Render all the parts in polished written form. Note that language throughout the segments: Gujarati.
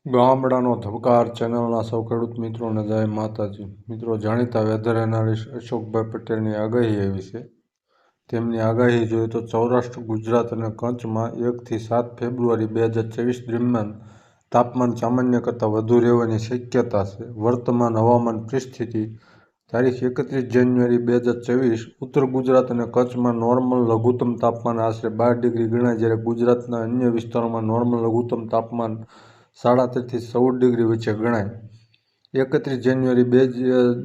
ગામડાનો ધબકાર ચેનલના સૌ ખેડૂત મિત્રોને જય માતાજી. મિત્રો, જાણીતા વેધર એનાલિસ્ટ અશોકભાઈ પટેલની આગાહી એવી છે. તેમની આગાહી જોઈએ તો સૌરાષ્ટ્ર, ગુજરાત અને કચ્છમાં 1 થી 7 ફેબ્રુઆરી 2024 દરમિયાન તાપમાન સામાન્ય કરતાં વધુ રહેવાની શક્યતા છે. વર્તમાન હવામાન પરિસ્થિતિ: તારીખ 31 જાન્યુઆરી 2024 ઉત્તર ગુજરાત અને કચ્છમાં નોર્મલ લઘુત્તમ તાપમાન આશરે 12 ડિગ્રી ગણાય, જ્યારે ગુજરાતના અન્ય વિસ્તારોમાં નોર્મલ લઘુત્તમ તાપમાન 13.5 થી 14 ડિગ્રી વચ્ચે ગણાય. 31 જાન્યુઆરી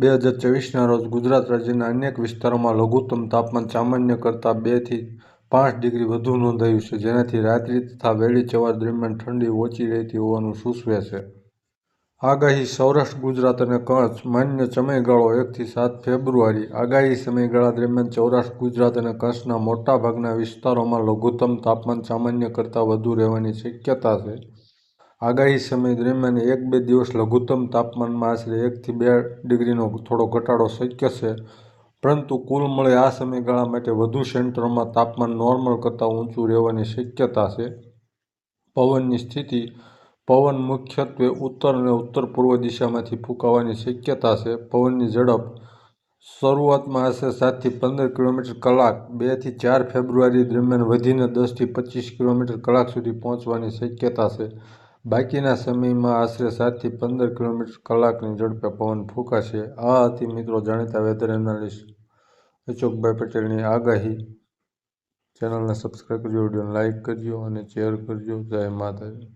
2024ના રોજ ગુજરાત રાજ્યના અનેક વિસ્તારોમાં લઘુત્તમ તાપમાન સામાન્ય કરતાં 2 થી 5 ડિગ્રી વધુ નોંધાયું છે, જેનાથી રાત્રિ તથા વહેલી સવાર દરમિયાન ઠંડી ઓછી રહેતી હોવાનું સૂચવે છે. આગાહી: સૌરાષ્ટ્ર, ગુજરાત અને કચ્છ. માન્ય સમયગાળો 1 થી 7 ફેબ્રુઆરી. આગાહી સમયગાળા દરમિયાન સૌરાષ્ટ્ર, ગુજરાત અને કચ્છના મોટાભાગના વિસ્તારોમાં લઘુત્તમ તાપમાન સામાન્ય કરતાં વધુ રહેવાની શક્યતા છે. આગાહી સમય દરમિયાન 1-2 દિવસ લઘુત્તમ તાપમાનમાં આશરે 1 થી 2 ડિગ્રીનો થોડો ઘટાડો શક્ય છે, પરંતુ કુલ મળે આ સમયગાળા માટે વધુ સેન્ટરોમાં તાપમાન નોર્મલ કરતાં ઊંચું રહેવાની શક્યતા છે. પવનની સ્થિતિ: પવન મુખ્યત્વે ઉત્તર અને ઉત્તર-પૂર્વ દિશામાંથી ફૂંકાવાની શક્યતા છે. પવનની ઝડપ: શરૂઆતમાં આશરે 7 થી 15 કિલોમીટર કલાક 2 થી 4 ફેબ્રુઆરી દરમિયાન વધીને 10 થી 25 કિલોમીટર કલાક સુધી પહોંચવાની શક્યતા છે. બાકીના સમયમાં આશરે 7 થી 15 કિલોમીટર કલાકની ઝડપે પવન ફૂંકાશે. આ હતી મિત્રો જાણીતા વેધર એનાલિસ્ટ અશોકભાઈ પટેલની આગાહી. ચેનલને સબસ્ક્રાઈબ કરજો, વિડીયોને લાઇક કરજો અને શેર કરજો. જય માતાજી.